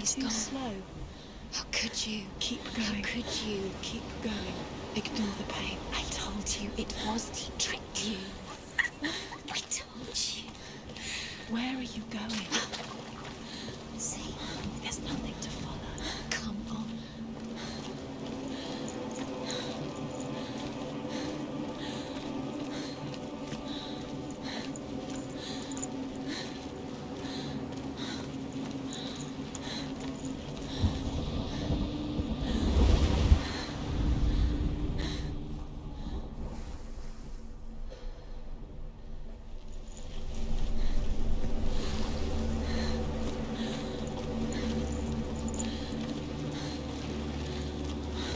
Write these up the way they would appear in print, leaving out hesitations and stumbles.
He's too slow. How could you? Keep going. How could you? Keep going. Ignore the pain. I told you it was to trick you. I told you. Where are you going? See, There's nothing to follow. come on.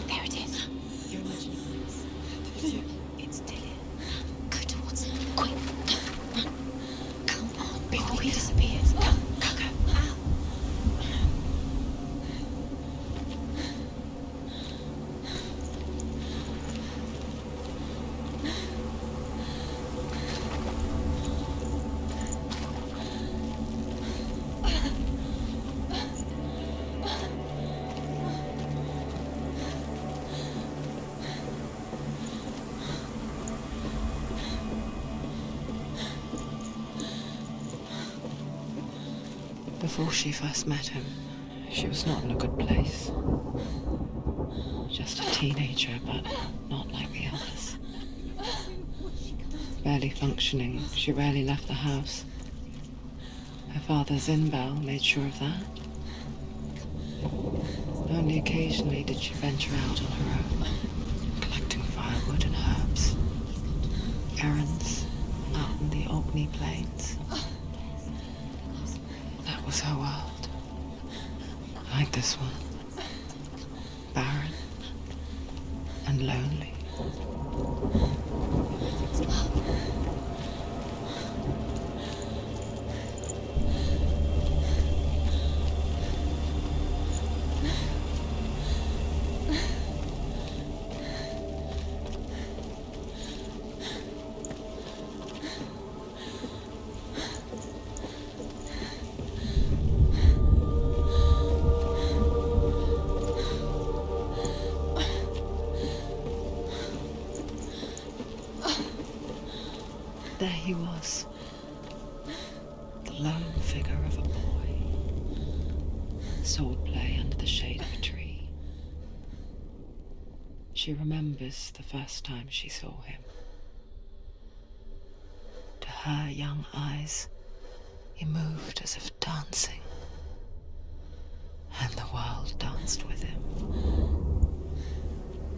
There it is. You're imagining this. It's Dillian. Go towards it. Quick. Run. Come on. Before he disappears. Go, go, go. Ow. Before she first met him, she was not in a good place. Just a teenager, but not like the others. Barely functioning, she rarely left the house. Her father's in-bell made sure of that. Only occasionally did she venture out on her own, collecting firewood and herbs. Errands out in the Orkney Plains. That was her world. Like this one. Barren and lonely. There he was, the lone figure of a boy. Swordplay under the shade of a tree. She remembers the first time she saw him. To her young eyes, he moved as if dancing, and the world danced with him.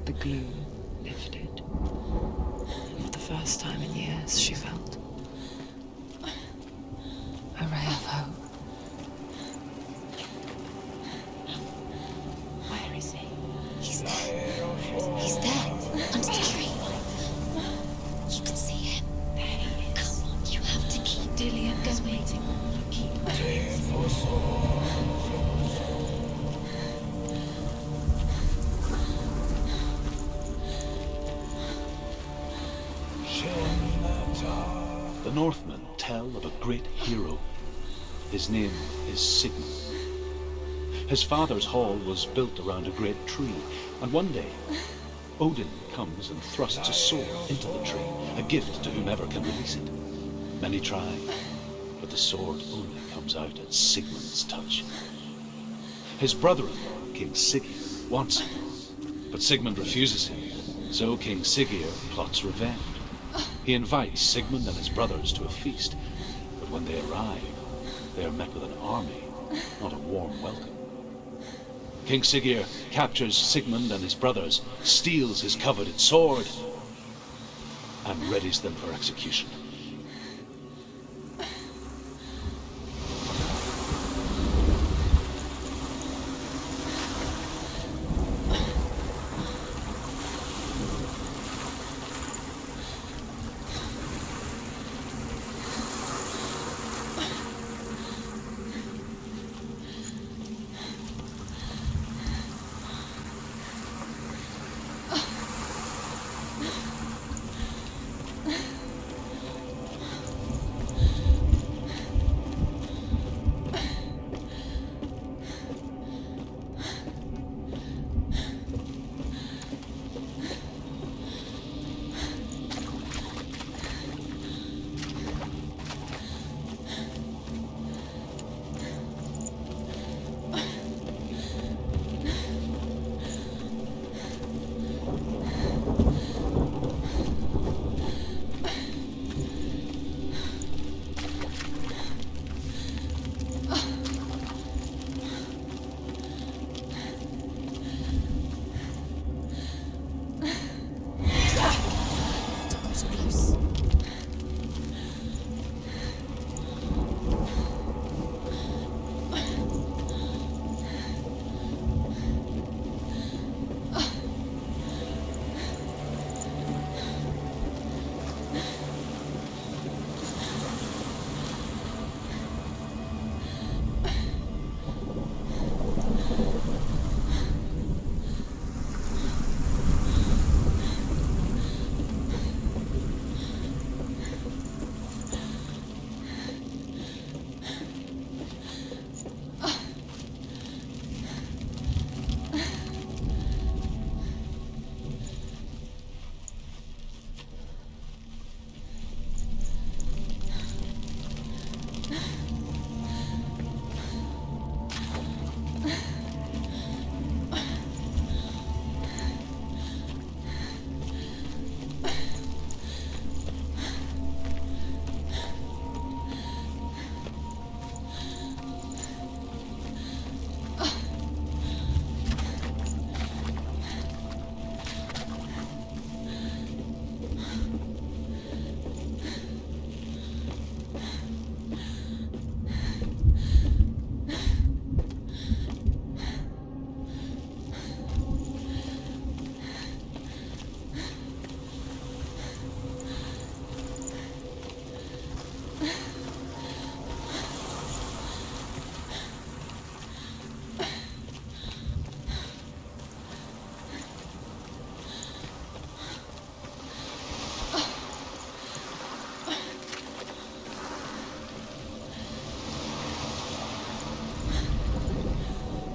The gloom lifted. For the first time in years, she felt a ray of hope. Where is he? He's there. He's there. Under the tree. You can see him. There he is. Come on, you have to keep Dillian is going. waiting. Keep going. The Northmen tell of a great hero. His name is Sigmund. His father's hall was built around a great tree, and one day, Odin comes and thrusts a sword into the tree, a gift to whomever can release it. Many try, but the sword only comes out at Sigmund's touch. His brother-in-law, King Siggeir, wants him, but Sigmund refuses him, so King Siggeir plots revenge. He invites Sigmund and his brothers to a feast, but when they arrive, they are met with an army, not a warm welcome. King Siggeir captures Sigmund and his brothers, steals his coveted sword, and readies them for execution.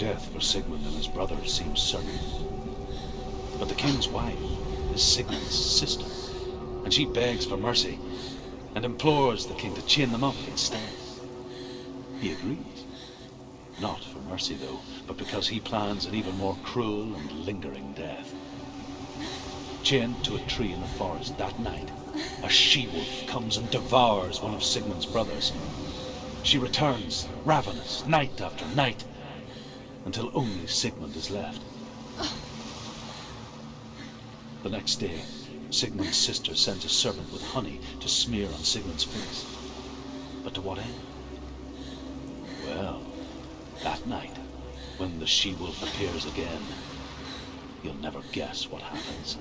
death for Sigmund and his brothers seems certain. But the king's wife is Sigmund's sister, and she begs for mercy and implores the king to chain them up instead. He agrees. Not for mercy, though, but because he plans an even more cruel and lingering death. Chained to a tree in the forest that night, a she-wolf comes and devours one of Sigmund's brothers. She returns, ravenous, night after night, until only Sigmund is left. The next day, Sigmund's sister sends a servant with honey to smear on Sigmund's face. But to what end? Well, that night, when the she-wolf appears again, you'll never guess what happens.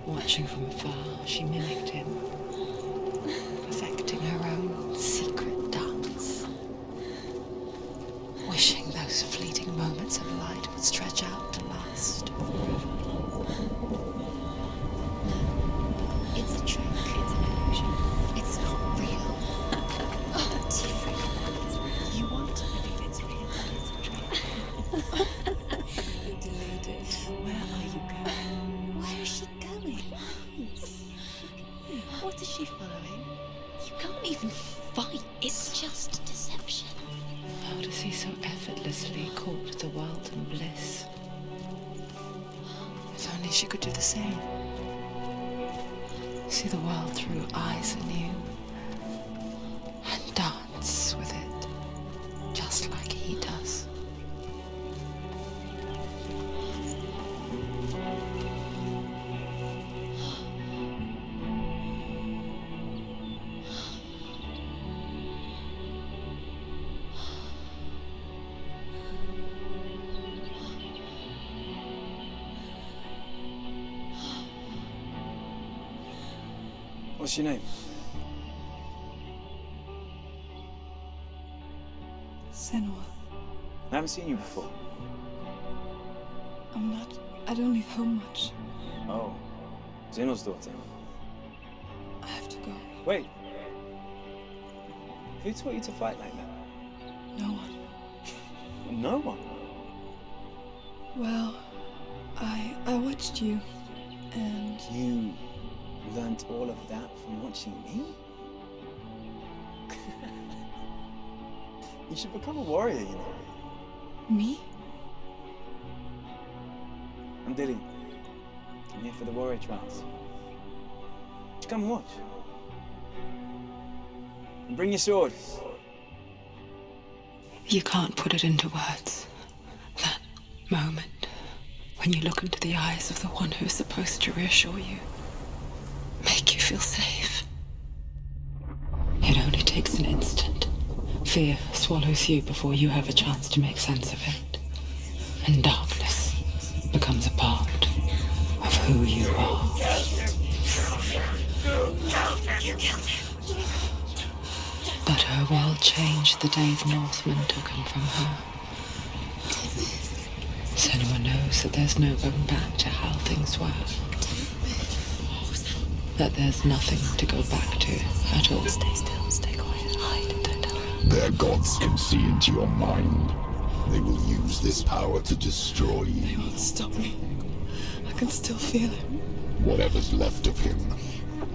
Watching from afar, she mimicked him, perfecting her own secret dance, wishing those fleeting moments of light would stretch out to last forever. It's a trick. It's an illusion. It's not real. It's real. You want to believe it's real, but it's a trick. You're deluded. Where are you going? Where is she going? What is she following? You can't even fight. It's just deception. How does he so effortlessly court the world and bliss? If only she could do the same. See the world through eyes anew and dance with it, just like he does. What's your name? Senua. I haven't seen you before. I don't leave home much. Oh, Zeno's daughter. I have to go. Wait. Who taught you to fight like that? No one. No one. Well, I watched you, and You learnt all of that from watching me? You should become a warrior, you know. me? I'm Dilly. I'm here for the warrior trials. Just come and watch. And bring your sword. You can't put it into words. That moment when you look into the eyes of the one who's supposed to reassure you, make you feel safe. It only takes an instant. Fear swallows you before you have a chance to make sense of it. And darkness becomes a part of who you are. But her world changed the day the Northmen took him from her. Senua knows that there's no going back to how things were. That there's nothing to go back to at all. Stay still, stay quiet, hide, don't tell her. Their gods can see into your mind. They will use this power to destroy They you. won't stop me. I can still feel him. Whatever's left of him,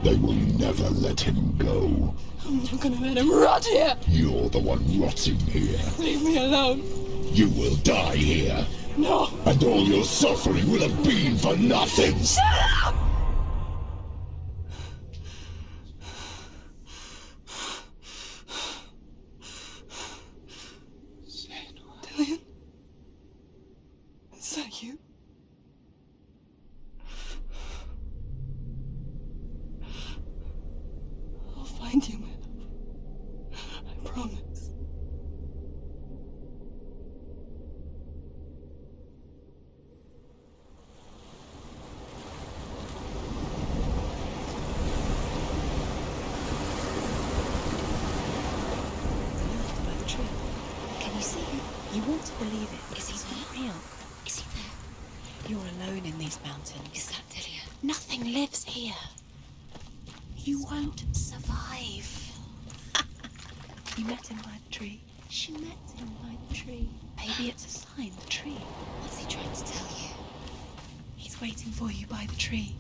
they will never let him go. I'm not gonna let him rot here. You're the one rotting here. Leave me alone. You will die here, No. and all your suffering will have been for nothing. Dillian? you. I'll find you, man. I promise. By the tree. Can you see him? You want to believe it. Is he It's not there? real. Is he there? You're alone in these mountains. Is that Delia? Nothing lives here. You won't survive. You met him by the tree. She met him by the tree. Maybe it's a sign, the tree. What's he trying to tell you? He's waiting for you by the tree.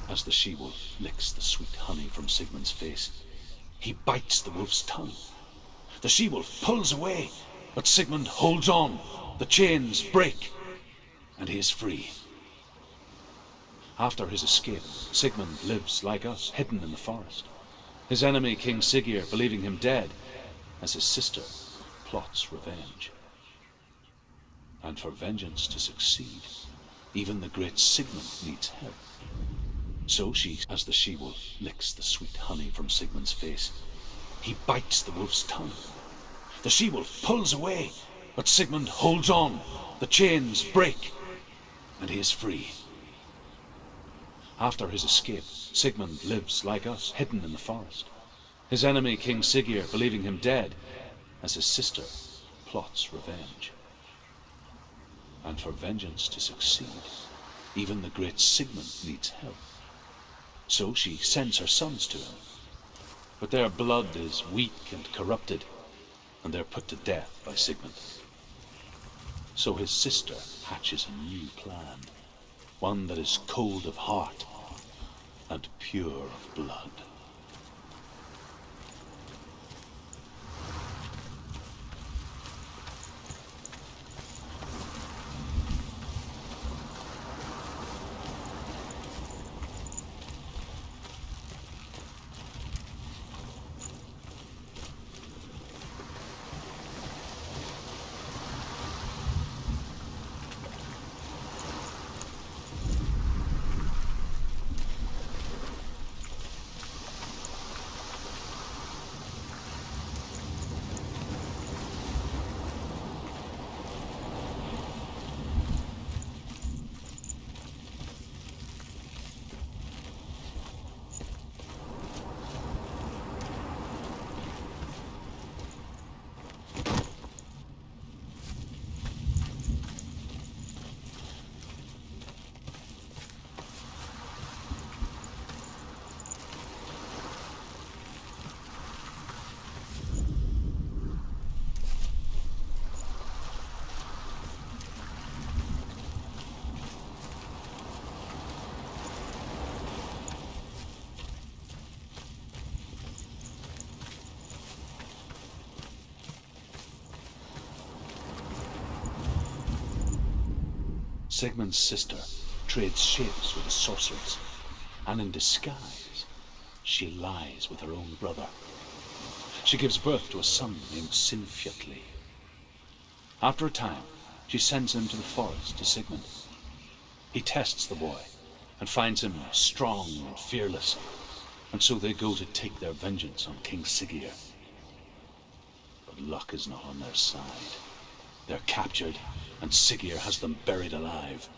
As the she-wolf licks the sweet honey from Sigmund's face, he bites the wolf's tongue. The she-wolf pulls away, but Sigmund holds on. The chains break, and he is free. After his escape, Sigmund lives like us, hidden in the forest. His enemy, King Siggeir, believing him dead, as his sister plots revenge. And for vengeance to succeed, even the great Sigmund needs help. So as the she-wolf licks the sweet honey from Sigmund's face, he bites the wolf's tongue. The she-wolf pulls away, but Sigmund holds on. The chains break, and he is free. After his escape, Sigmund lives like us, hidden in the forest. His enemy, King Siggeir, believing him dead, as his sister plots revenge. And for vengeance to succeed, even the great Sigmund needs help. So she sends her sons to him. But their blood is weak and corrupted, and they're put to death by Sigmund. So his sister hatches a new plan, one that is cold of heart and pure of blood. Sigmund's sister trades shapes with a sorceress, and in disguise, she lies with her own brother. She gives birth to a son named Sinfjotli. After a time, she sends him to the forest to Sigmund. He tests the boy and finds him strong and fearless, and so they go to take their vengeance on King Siggeir. But luck is not on their side. They're captured, and Siggeir has them buried alive.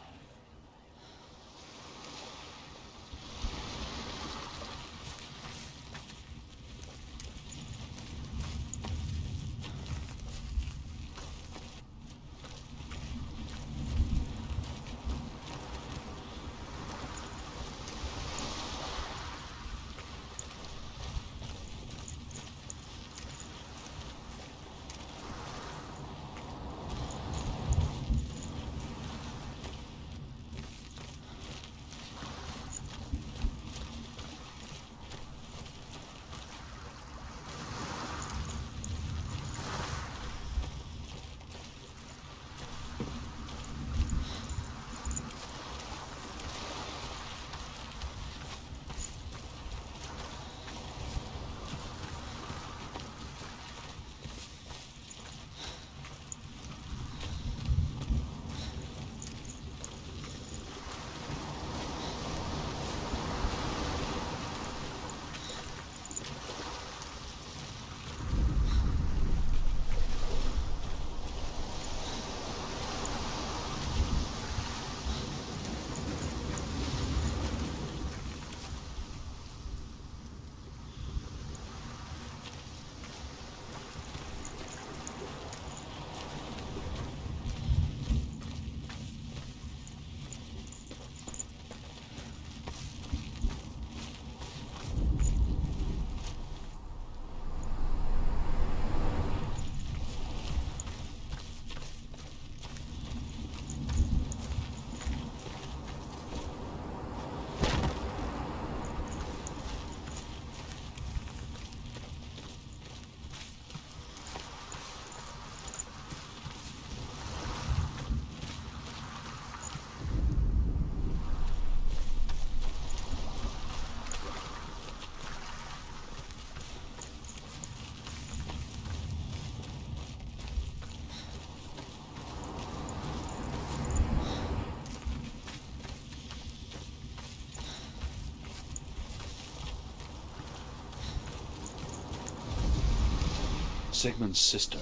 Sigmund's sister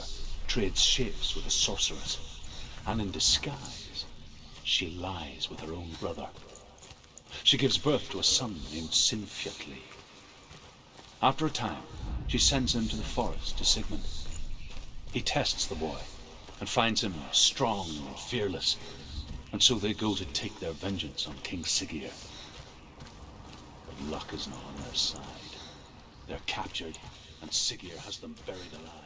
trades shapes with a sorceress, and in disguise, she lies with her own brother. She gives birth to a son named Sinfjotli. After a time, she sends him to the forest to Sigmund. He tests the boy and finds him strong and fearless, and so they go to take their vengeance on King Siggeir. But luck is not on their side. They're captured, and Siggeir has them buried alive.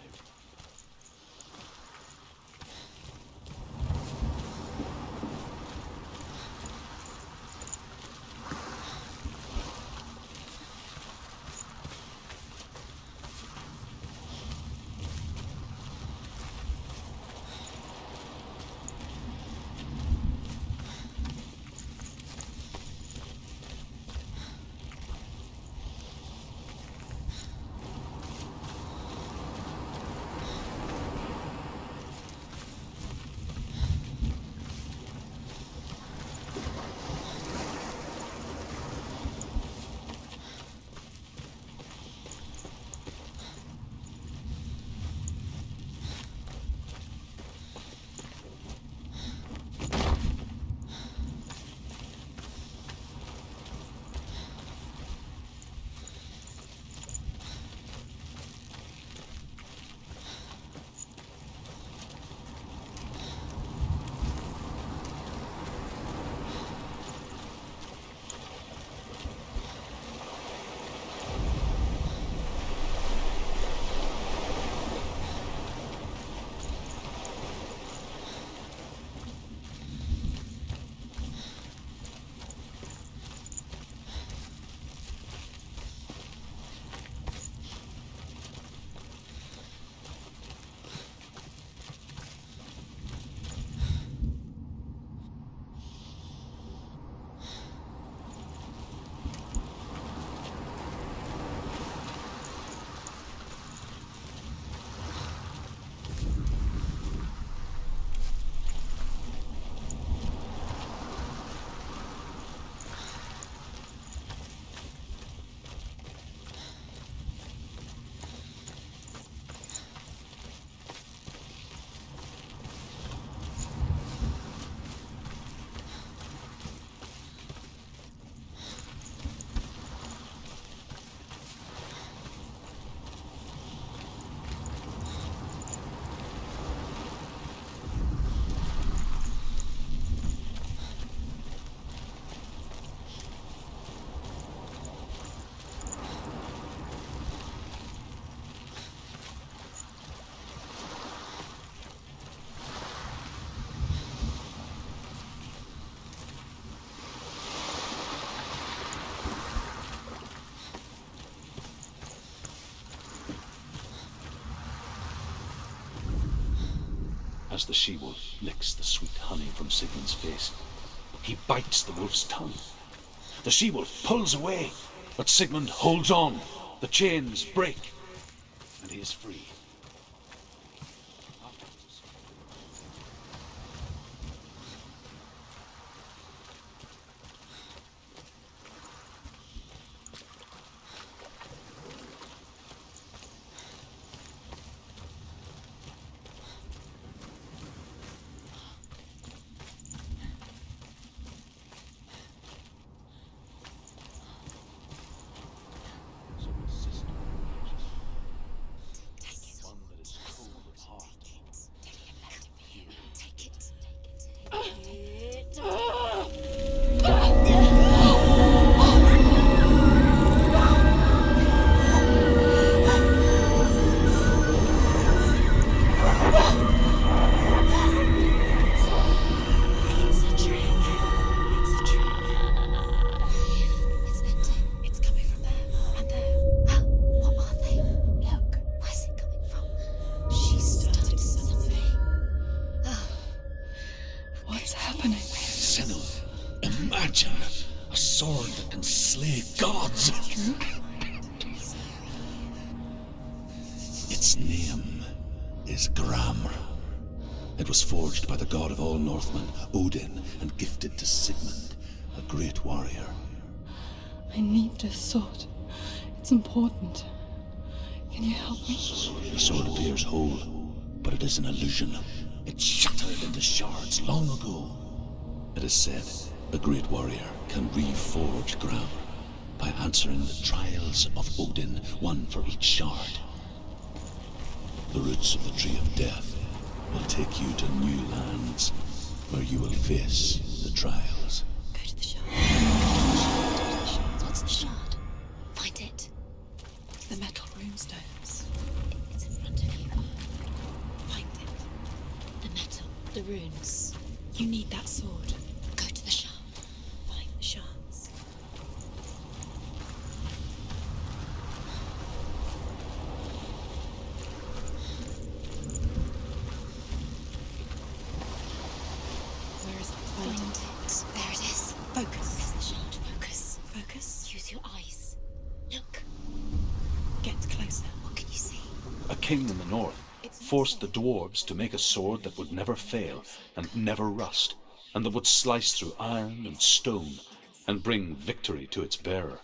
as the she-wolf licks the sweet honey from Sigmund's face. He bites the wolf's tongue. The she-wolf pulls away, but Sigmund holds on. The chains break, and he is free. Its name is Gramr. It was forged by the god of all Northmen, Odin, and gifted to Sigmund, a great warrior. I need this sword. It's important. Can you help me? The sword appears whole, but it is an illusion. It shattered into shards long ago. It is said a great warrior can reforge Gramr by answering the trials of Odin, one for each shard. The roots of the Tree of Death will take you to new lands, where you will face the trials. Go to the shard. What's the shard? Find it. It's the metal runestones. It's in front of you. Find it. The metal, the runes. You need that sword. Go to the shard. Find the shards. Where is it? Find it. There it is. Focus. Press the shard. Focus. Focus. Use your eyes. Look. Get closer. What can you see? A king in the north forced the dwarves to make a sword that would never fail and never rust, and that would slice through iron and stone and bring victory to its bearer.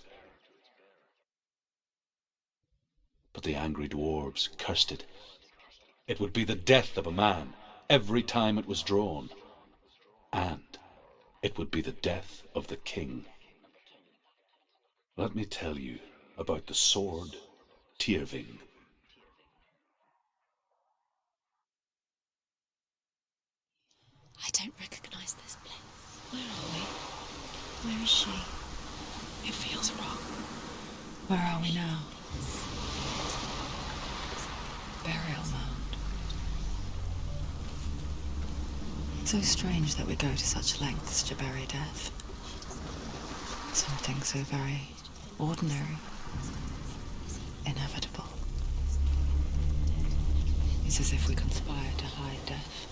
But the angry dwarves cursed it. It would be the death of a man every time it was drawn, and it would be the death of the king. Let me tell you about the sword Tyrving. I don't recognize this place. Where are we? Where is she? It feels wrong. Where are we now? Burial mound. So strange that we go to such lengths to bury death. Something so very ordinary, inevitable. It's as if we conspire to hide death,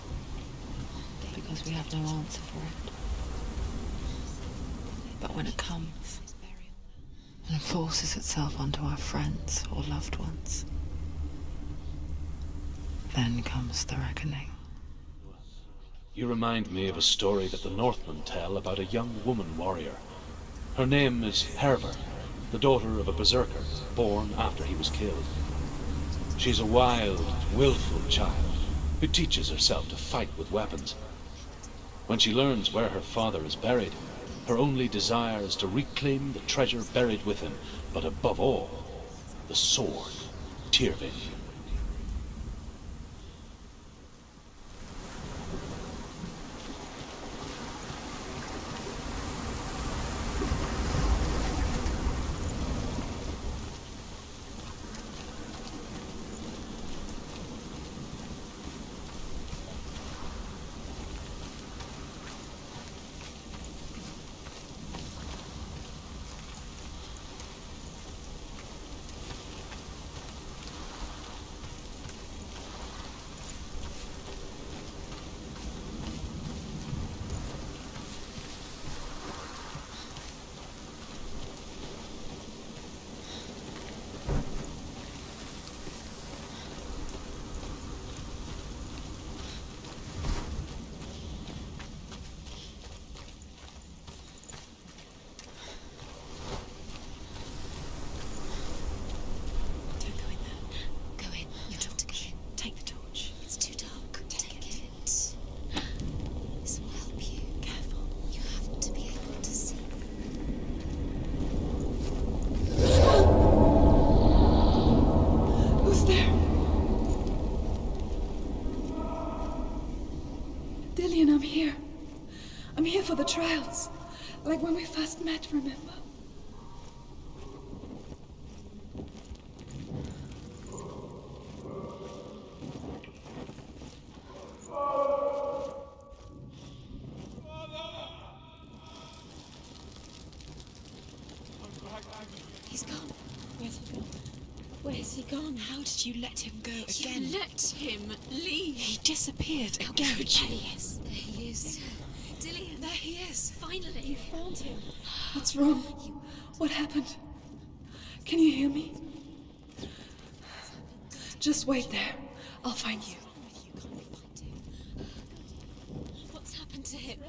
because we have no answer for it. But when it comes, and forces itself onto our friends or loved ones, then comes the reckoning. You remind me of a story that the Northmen tell about a young woman warrior. Her name is Hervor, the daughter of a berserker born after he was killed. She's a wild, willful child who teaches herself to fight with weapons. When she learns where her father is buried, her only desire is to reclaim the treasure buried with him, but above all, the sword, Tyrving. the trials. Like when we first met, remember? He's gone. Where's he gone? Where's he gone? How did you let him go again? You let him leave. He disappeared How again. could you? There he is. There he is. Dillian. There he is. Finally. You found him. What's wrong? What happened? Can you hear me? Just wait there. I'll find you. What's happened to him?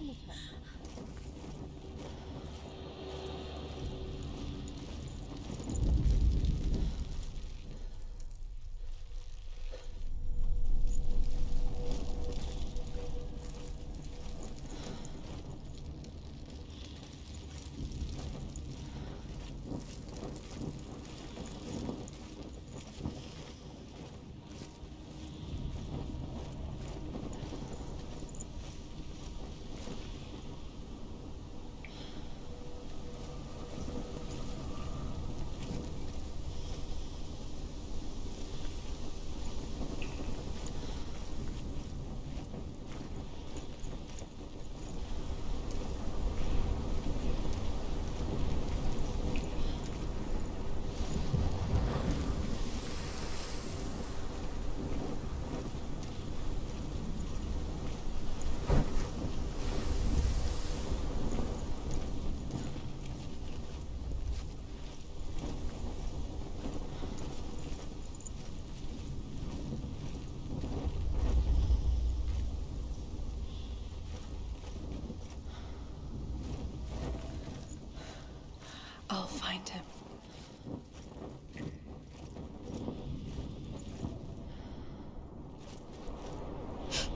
I'll find him.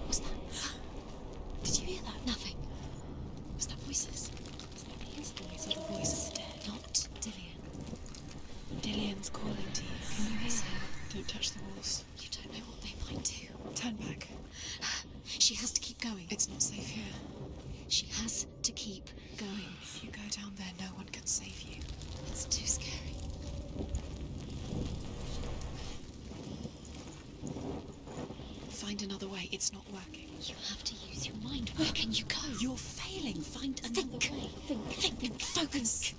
What's that? Did you hear that? Nothing. Was that voices? His voice or the voice of the dead? Not Dillian. Dillian's calling to you. Can you hear her? Don't touch the walls. You don't know what they might do. Turn back. She has to keep going. It's not safe here. She has to keep going. If you go down there, no one can save you. It's too scary. Find another way. It's not working. You have to use your mind. Where can you go? You're failing. Find another way. Think. Focus.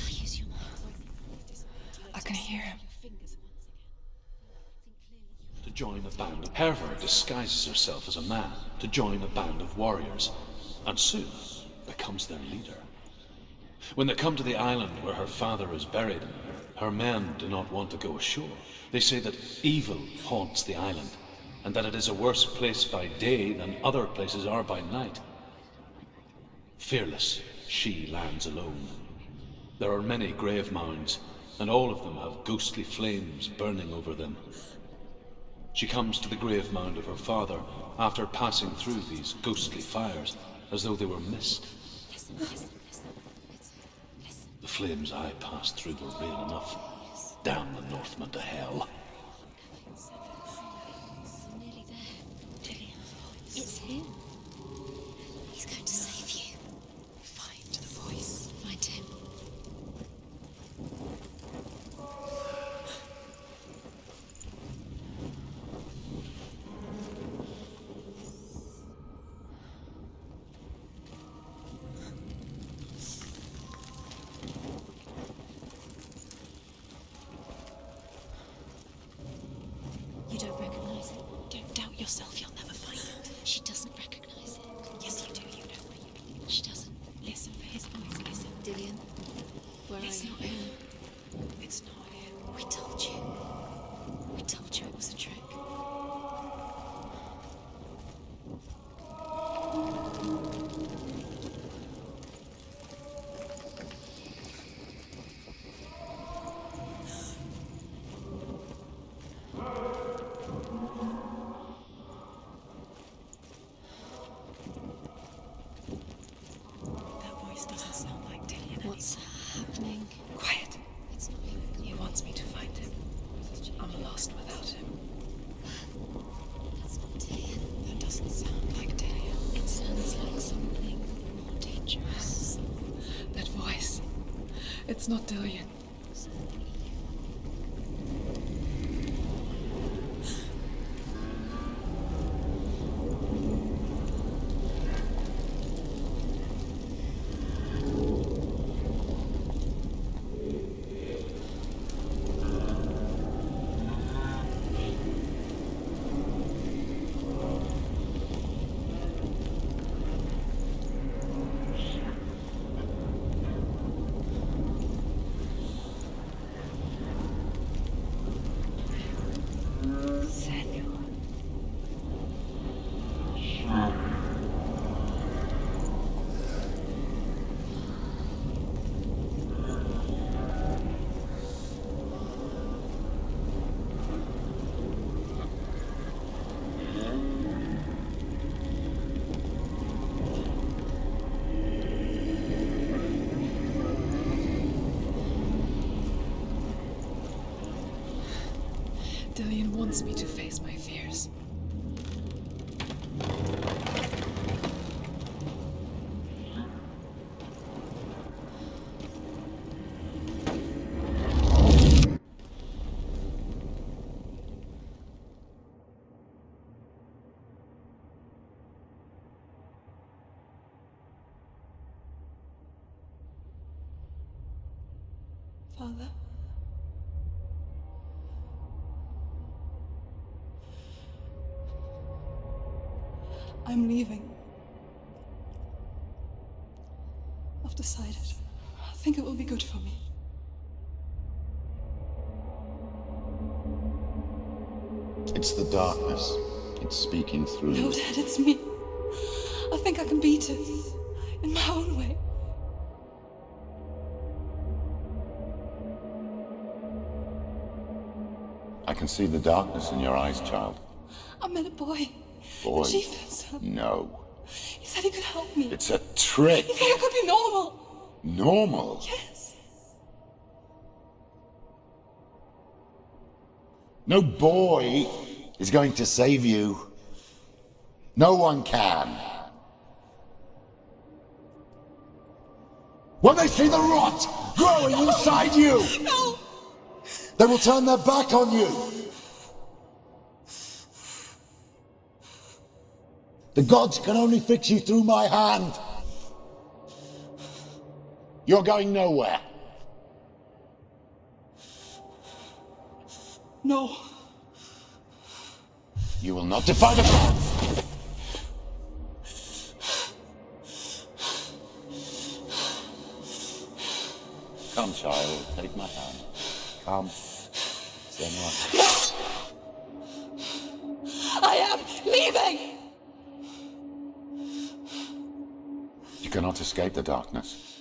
Use your mind. I can hear him. To join a band. Herva disguises herself as a man to join a band of warriors, and soon becomes their leader. When they come to the island where her father is buried, her men do not want to go ashore. They say that evil haunts the island, and that it is a worse place by day than other places are by night. Fearless, she lands alone. There are many grave mounds, and all of them have ghostly flames burning over them. She comes to the grave mound of her father after passing through these ghostly fires, as though they were mist. Listen. The flames I passed through were real enough. Damn the Northmen to hell. Nearly there. Dillian's voice. It's him. He's going to save you. Find the voice. Find him. You don't recognize it. Don't doubt yourself. You'll never find it. She doesn't recognize it. Yes, you do. You know where you are. She doesn't. Listen for his voice. Listen. Dillian, where It's are you? not him. It's not him. We told you. We told you it was a trick. That voice doesn't sound like Dillian. What's happening? Quiet. It's not Dillion. Dillion wants me to face my fears. Father? I'm leaving. I've decided. I think it will be good for me. It's the darkness. It's speaking through No, you. Dad, it's me. I think I can beat it. In my own way. I can see the darkness in your eyes, child. I met a boy. Boy. The chief said so. No. He said he could help me. It's a trick. He said I could be normal. Normal. Yes. No boy is going to save you. No one can. When they see the rot growing inside you, No! they will turn their back on you. The gods can only fix you through my hand. You're going nowhere. No. You will not defy the gods. Come, child, take my hand. Come. Senua. I am leaving! You cannot escape the darkness.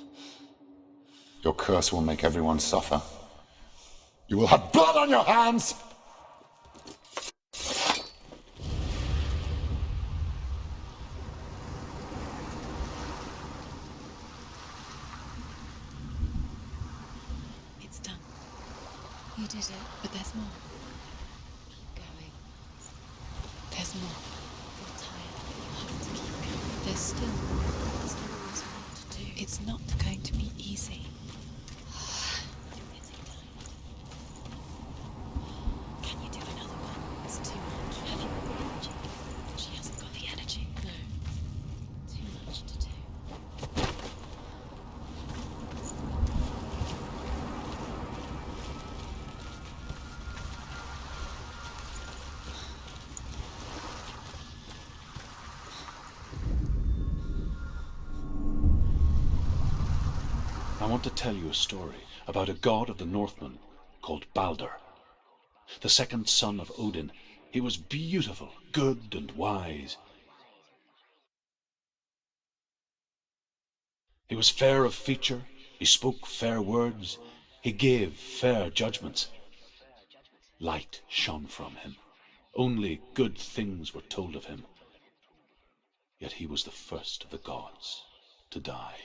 Your curse will make everyone suffer. You will have blood on your hands! It's done. You did it. But there's more. Keep going. There's more. You're tired, but you have to keep going. There's still more. There's always more to do. It's not going to be easy. You're getting tired. Can you do another one? It's too much. Have you got the energy? She hasn't got the energy. No. Too much to do. I want to tell you a story about a god of the Northmen called Balder. The second son of Odin. He was beautiful, good and wise. He was fair of feature, he spoke fair words, he gave fair judgments. Light shone from him. Only good things were told of him. Yet he was the first of the gods to die.